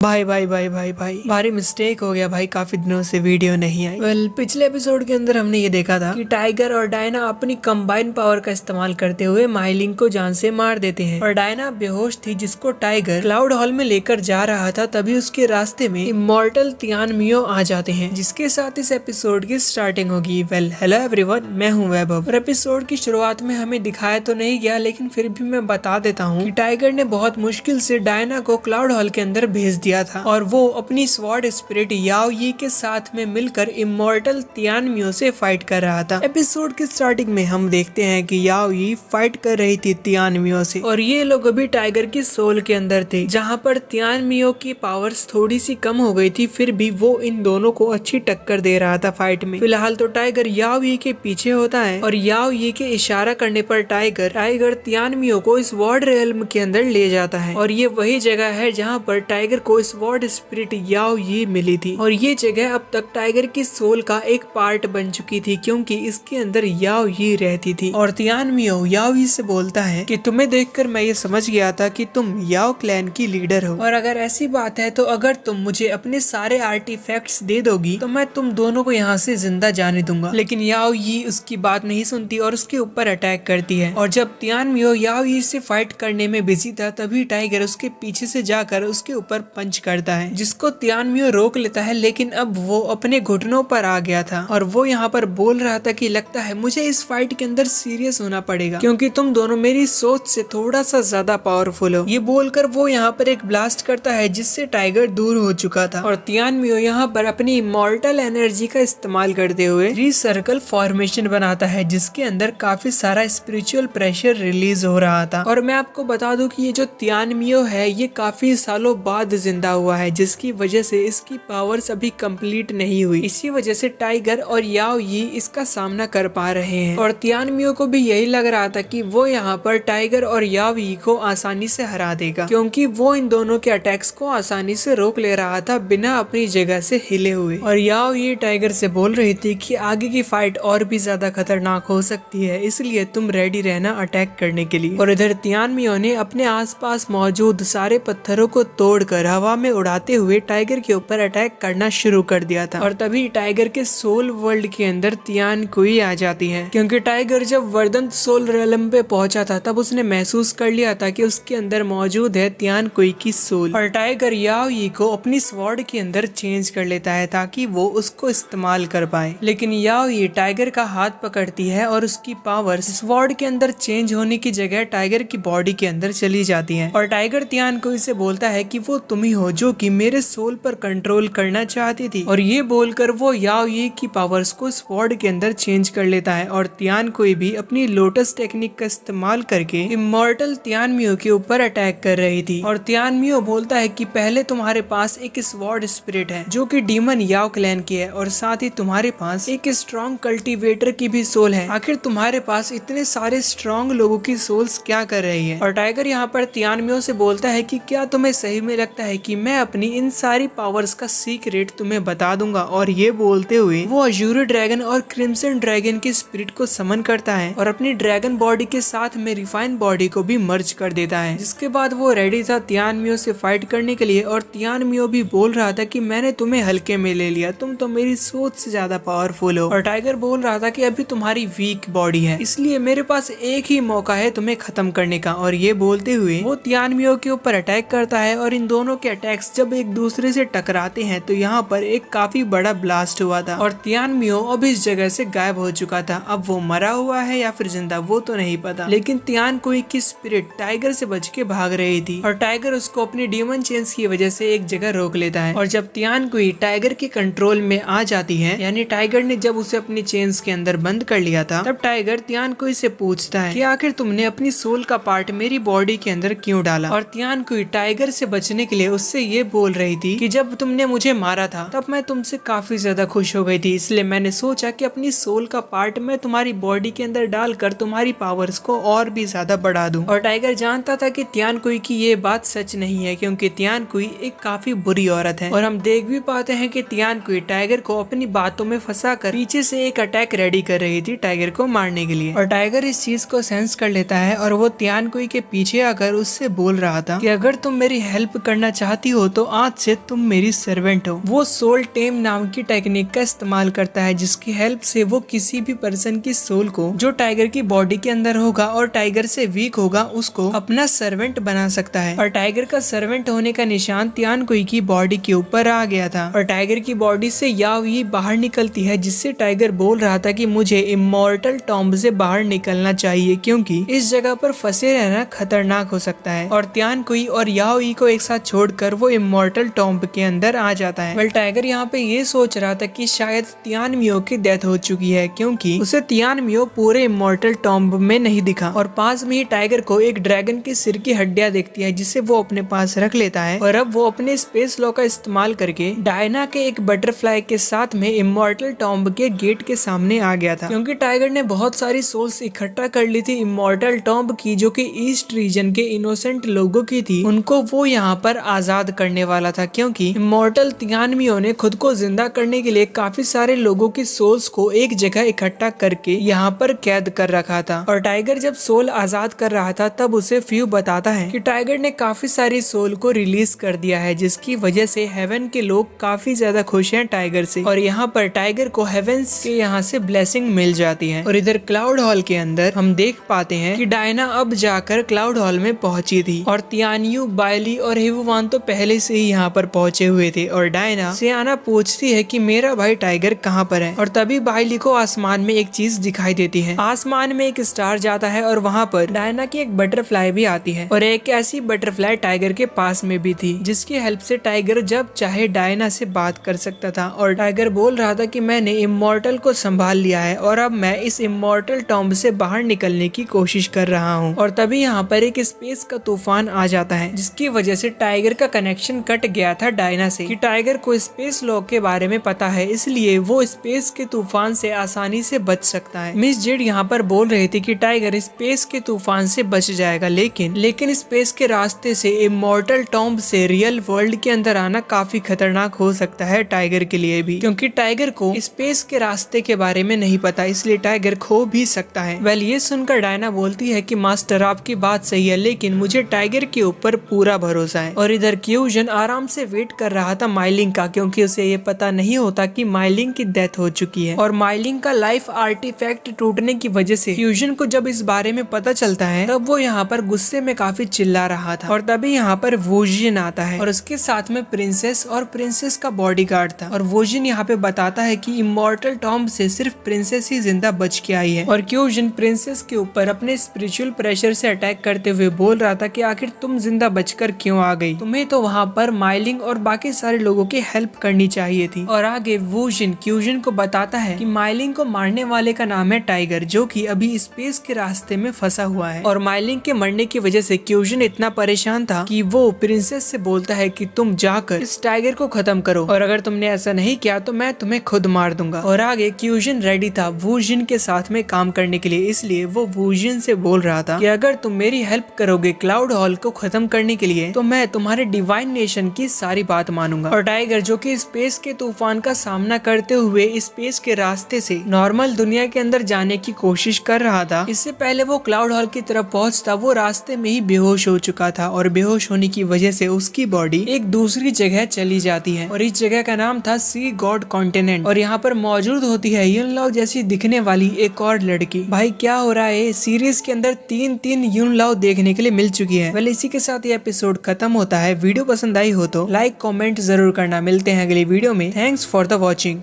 भाई भाई भाई भाई भाई भारी मिस्टेक हो गया भाई, काफी दिनों से वीडियो नहीं आई। पिछले एपिसोड के अंदर हमने ये देखा था कि टाइगर और डायना अपनी कंबाइन पावर का इस्तेमाल करते हुए माइलिंग को जान से मार देते हैं और डायना बेहोश थी, जिसको टाइगर क्लाउड हॉल में लेकर जा रहा था। तभी उसके रास्ते में इमॉर्टल तियान मियो आ जाते हैं, जिसके साथ इस एपिसोड की स्टार्टिंग होगी। वेल हेलो एवरीवन, मैं हूँ वैभव। और एपिसोड की शुरुआत में हमें दिखाया तो नहीं गया, लेकिन फिर भी मैं बता देता हूँ कि टाइगर ने बहुत मुश्किल से डायना को क्लाउड हॉल के अंदर भेज दिया था और वो अपनी स्वॉर्ड स्पिरिट याओ यी के साथ में मिलकर इमॉर्टल तियान मियो से फाइट कर रहा था। एपिसोड के स्टार्टिंग में हम देखते हैं कि याओ यी फाइट कर रही थी तियान मियो से और ये लोग अभी टाइगर की सोल के अंदर थे, जहाँ पर तियान मियो की पावर्स थोड़ी सी कम हो गई थी। फिर भी वो इन दोनों को अच्छी टक्कर दे रहा था फाइट में। फिलहाल तो टाइगर याओ यी के पीछे होता है और याओ यी के इशारा करने पर टाइगर तियान मियो को इस वॉर्ड रियल्म के अंदर ले जाता है और ये वही जगह है जहाँ पर टाइगर को इस वॉर्ड स्पिरिट याओ यी मिली थी। और ये जगह अब तक टाइगर की सोल का एक पार्ट बन चुकी थी, क्योंकि इसके अंदर याओ यी रहती थी। और तियान मियो याओ यी से बोलता है कि तुम्हें देखकर मैं ये समझ गया था कि तुम याओ क्लैन की लीडर हो, और अगर ऐसी बात है तो अगर तुम मुझे अपने सारे आर्टिफैक्ट्स दे दोगी तो मैं तुम दोनों को यहाँ से जिंदा जाने दूंगा। लेकिन याओ यी उसकी बात नहीं सुनती और उसके ऊपर अटैक करती है। और जब तियान मियो याओ यी से फाइट करने में बिजी था, तभी टाइगर उसके पीछे से जाकर उसके ऊपर पंच करता है, जिसको तियान मियो रोक लेता है। लेकिन अब वो अपने घुटनों पर आ गया था और वो यहाँ पर बोल रहा था कि लगता है मुझे इस फाइट के अंदर सीरियस होना पड़ेगा, क्योंकि तुम दोनों मेरी सोच से थोड़ा सा ज्यादा पावरफुल हो। ये बोलकर वो यहाँ पर एक ब्लास्ट करता है, जिससे टाइगर दूर हो चुका था। और तियान मियो यहाँ पर अपनी इमॉर्टल एनर्जी का इस्तेमाल करते हुए 3 सर्कल फॉर्मेशन बनाता है, जिसके अंदर काफी सारा स्पिरिचुअल प्रेशर रिलीज हो रहा था। और मैं आपको बता दूं कि ये जो तियान मियो है ये काफी सालों बाद जिंदा हुआ है, जिसकी वजह से इसकी पावर्स अभी कंप्लीट नहीं हुई। इसी वजह से टाइगर और याओ यी इसका सामना कर पा रहे हैं। और तियान मियो को भी यही लग रहा था कि वो यहाँ पर टाइगर और याओ यी को आसानी से हरा देगा, क्योंकि वो इन दोनों के अटैक्स को आसानी से रोक ले रहा था बिना अपनी जगह से हिले हुए। और याओ यी टाइगर से बोल रही थी कि आगे की फाइट और भी ज्यादा खतरनाक हो सकती है, इसलिए तुम रेडी रहना अटैक करने के लिए। और इधर तियान मियो ने अपने आसपास मौजूद सारे पत्थरों को तोड़कर हवा में उड़ाते हुए टाइगर के ऊपर अटैक करना शुरू कर दिया था। और तभी टाइगर के सोल वर्ल्ड के अंदर तियान कुई आ जाती है, क्योंकि टाइगर जब वर्दंत सोल रियल्म पे पहुंचा था तब उसने महसूस कर लिया था कि उसके अंदर मौजूद है तियान कुई की सोल। और टाइगर याओ यी को अपनी स्वॉर्ड के अंदर चेंज कर लेता है ताकि वो उसको इस्तेमाल कर पाए। लेकिन याओ यी टाइगर का हाथ पकड़ती है और उसकी पावर स्वॉर्ड के अंदर चेंज होने की जगह टाइगर की बॉडी के अंदर चली जाती है। और टाइगर तियान कुई से बोलता है कि वो तुम ही हो जो कि मेरे सोल पर कंट्रोल करना चाहती थी। और ये बोलकर वो याओ यी की पावर्स को स्वॉर्ड के अंदर चेंज कर लेता है। और तियान कुई भी अपनी लोटस टेक्निक का इस्तेमाल करके इमॉर्टल तियान मियो के ऊपर अटैक कर रही थी। और तियान मियो बोलता है कि पहले तुम्हारे पास एक स्वॉर्ड स्पिरिट है जो कि डीमन याओ क्लैन की है, और साथ ही तुम्हारे पास एक स्ट्रॉन्ग कल्टीवेटर की भी सोल है। आखिर तुम्हारे पास इतने सारे स्ट्रॉन्ग लोगों की सोल्स क्या कर रही है? और टाइगर यहाँ पर तियान मियो से बोलता है कि क्या तुम्हें सही में लगता है कि मैं अपनी इन सारी पावर्स का सीक्रेट तुम्हें बता दूंगा? और ये बोलते हुए वो अजूरी ड्रैगन और क्रिम्सन ड्रैगन के स्पिरिट को समन करता है और अपनी ड्रैगन बॉडी के साथ में रिफाइन बॉडी को भी मर्ज कर देता है। जिसके बाद वो रेडी था तियान मियो से फाइट करने के लिए। और तियान मियो भी बोल रहा था कि मैंने तुम्हें हल्के में ले लिया, तुम तो मेरी सोच से ज्यादा पावरफुल हो। और टाइगर बोल रहा था कि अभी तुम्हारी वीक बॉडी है, इसलिए मेरे पास एक ही मौका है तुम्हें खत्म करने का। और ये बोलते हुए वो तियान मियो के ऊपर अटैक करता है। और इन दोनों के अटैक्स जब एक दूसरे से टकराते हैं तो यहाँ पर एक काफी बड़ा ब्लास्ट हुआ था और तियान मियो अब इस जगह से गायब हो चुका था। अब वो मरा हुआ है या फिर जिंदा वो तो नहीं पता, लेकिन तियान कुई की स्पिरिट टाइगर से बच के भाग रही थी और टाइगर उसको अपनी डीमन चेन्स की वजह से एक जगह रोक लेता है। और जब तियान कुई टाइगर के कंट्रोल में आ जाती है, यानी टाइगर ने जब उसे अपनी चेन्स के अंदर बंद कर लिया था, तब टाइगर तियान कुई से पूछता है कि आखिर तुमने अपनी सोल का पार्ट मेरी बॉडी के अंदर क्यों डाला? और तियान कुई टाइगर से बचने के लिए उससे ये बोल रही थी कि जब तुमने मुझे मारा था तब मैं तुमसे काफी ज्यादा खुश हो गई थी, इसलिए मैंने सोचा कि अपनी सोल का पार्ट मैं तुम्हारी बॉडी के अंदर डालकर तुम्हारी पावर्स को और भी ज्यादा बढ़ा दूं। और टाइगर जानता था कि तियान कुई की ये बात सच नहीं है, क्योंकि तियान कुई एक काफी बुरी औरत है। और हम देख भी पाते हैं कि तियान कुई टाइगर को अपनी बातों में फंसाकर पीछे से एक अटैक रेडी कर रही थी टाइगर को मारने के लिए। और टाइगर इस चीज को सेंस कर लेता है और वो तियान कुई के पीछे आकर उससे बोल रहा था कि अगर तुम मेरी हेल्प करना चाहते चाहती हो तो आज से तुम मेरी सर्वेंट हो। वो सोल टेम नाम की टेक्निक का इस्तेमाल करता है जिसकी हेल्प से वो किसी भी पर्सन की सोल को जो टाइगर की बॉडी के अंदर होगा और टाइगर से वीक होगा उसको अपना सर्वेंट बना सकता है। और टाइगर का सर्वेंट होने का निशान तियानकुई की बॉडी के ऊपर आ गया था और टाइगर की बॉडी से याओई बाहर निकलती है, जिससे टाइगर बोल रहा था कि मुझे इमॉर्टल टॉम्ब से बाहर निकलना चाहिए क्योंकि इस जगह पर फंसे रहना खतरनाक हो सकता है। और तियानकुई और याओई को एक साथ छोड़कर वो इमॉर्टल टॉम्ब के अंदर आ जाता है। वेल टाइगर यहाँ पे ये सोच रहा था कि शायद तियानमियो की डेथ हो चुकी है क्योंकि उसे तियानमियो पूरे इमॉर्टल टॉम्ब में नहीं दिखा। और पास में ही टाइगर को एक ड्रैगन के सिर की हड्डियां दिखती है जिसे वो अपने पास रख लेता है और अब वो अपने स्पेस लॉ का इस्तेमाल करके डायना के एक बटरफ्लाई के साथ में इमॉर्टल टॉम्ब के गेट के सामने आ गया था क्योंकि टाइगर ने बहुत सारी सोल्स इकट्ठा कर ली थी इमॉर्टल टॉम्ब की जो कि ईस्ट रीजन के इनोसेंट लोगों की थी। उनको वो यहाँ पर आजाद करने वाला था क्योंकि इमॉर्टल तियानमियो ने खुद को जिंदा करने के लिए काफी सारे लोगों की सोल्स को एक जगह इकट्ठा करके यहाँ पर कैद कर रखा था। और टाइगर जब सोल आजाद कर रहा था तब उसे फ्यू बताता है कि टाइगर ने काफी सारी सोल को रिलीज कर दिया है जिसकी वजह से हेवन के लोग काफी ज्यादा खुश हैं टाइगर से। और यहाँ पर टाइगर को हेवन के यहाँ से ब्लेसिंग मिल जाती है। और इधर क्लाउड हॉल के अंदर हम देख पाते हैं कि डायना अब जाकर क्लाउड हॉल में पहुंची थी और तियानयू, बायली और हिवुवान तो पहले से ही यहाँ पर पहुंचे हुए थे। और डायना से आना पूछती है कि मेरा भाई टाइगर कहाँ पर है। और तभी बायली को आसमान में एक चीज दिखाई देती है। आसमान में एक स्टार जाता है और वहाँ पर डायना की एक बटरफ्लाई भी आती है और एक ऐसी बटरफ्लाई टाइगर के पास में भी थी जिसकी हेल्प से टाइगर जब चाहे डायना से बात कर सकता था। और टाइगर बोल रहा था कि मैंने इमॉर्टल को संभाल लिया है और अब मैं इस इमॉर्टल टॉम्ब से बाहर निकलने की कोशिश कर रहा हूँ। और तभी यहाँ पर एक स्पेस का तूफान आ जाता है जिसकी वजह से टाइगर का कनेक्शन कट गया था डायना से कि टाइगर को स्पेस लॉ के बारे में पता है इसलिए वो स्पेस के तूफान से आसानी से बच सकता है। मिस जेड यहाँ पर बोल रही थी कि टाइगर स्पेस के तूफान से बच जाएगा लेकिन स्पेस के रास्ते से इमॉर्टल टॉम्ब से रियल वर्ल्ड के अंदर आना काफी खतरनाक हो सकता है टाइगर के लिए भी क्योंकि टाइगर को स्पेस के रास्ते के बारे में नहीं पता इसलिए टाइगर खो भी सकता है। वेल ये सुनकर डायना बोलती है कि मास्टर आपकी बात सही है लेकिन मुझे टाइगर के ऊपर पूरा भरोसा है। और इधर क्यूजन आराम से वेट कर रहा था माइलिंग का क्योंकि उसे ये पता नहीं होता कि माइलिंग की डेथ हो चुकी है। और माइलिंग का लाइफ आर्टिफैक्ट टूटने की वजह से क्यूजन को जब इस बारे में पता चलता है तब वो यहाँ पर गुस्से में काफी चिल्ला रहा था। और तभी यहाँ पर वोजिन आता है और उसके साथ में प्रिंसेस और प्रिंसेस का बॉडीगार्ड था। और वोजिन यहाँ पे बताता है कि इमॉर्टल टॉम्ब से सिर्फ प्रिंसेस ही जिंदा बच के आई है। और क्यूजन प्रिंसेस के ऊपर अपने स्पिरिचुअल प्रेशर से अटैक करते हुए बोल रहा था कि आखिर तुम जिंदा बचकर क्यों आ गई, तुम्हें तो वहाँ पर माइलिंग और बाकी सारे लोगों की हेल्प करनी चाहिए थी। और आगे वोजिन क्यूजन को बताता है कि माइलिंग को मारने वाले का नाम है टाइगर जो कि अभी स्पेस के रास्ते में फंसा हुआ है। और माइलिंग के मरने की वजह से क्यूजन इतना परेशान था कि वो प्रिंसेस से बोलता है कि तुम जाकर इस टाइगर को खत्म करो और अगर तुमने ऐसा नहीं किया तो मैं तुम्हें खुद मार दूंगा। और आगे क्यूजन रेडी था वोजिन के साथ में काम करने के लिए इसलिए वो वोजिन से बोल रहा था कि अगर तुम मेरी हेल्प करोगे क्लाउड हॉल को खत्म करने के लिए तो मैं तुम्हारे डिवाइन नेशन की सारी बात मानूंगा। और टाइगर जो कि स्पेस के तूफान का सामना करते हुए स्पेस के रास्ते से नॉर्मल दुनिया के अंदर जाने की कोशिश कर रहा था, इससे पहले वो क्लाउड हॉल की तरफ पहुंचता वो रास्ते में ही बेहोश हो चुका था और बेहोश होने की वजह से उसकी बॉडी एक दूसरी जगह चली जाती है और इस जगह का नाम था सी गॉड कॉन्टिनेंट। और यहाँ पर मौजूद होती है युनलाओ जैसी दिखने वाली एक और लड़की। भाई क्या हो रहा है, सीरीज के अंदर तीन युनलाओ देखने के लिए मिल चुकी है। वेल इसी के साथ ये एपिसोड खत्म होता है। वीडियो पसंद आई हो तो लाइक कमेंट जरूर करना। मिलते हैं अगली वीडियो में। Thanks for the watching.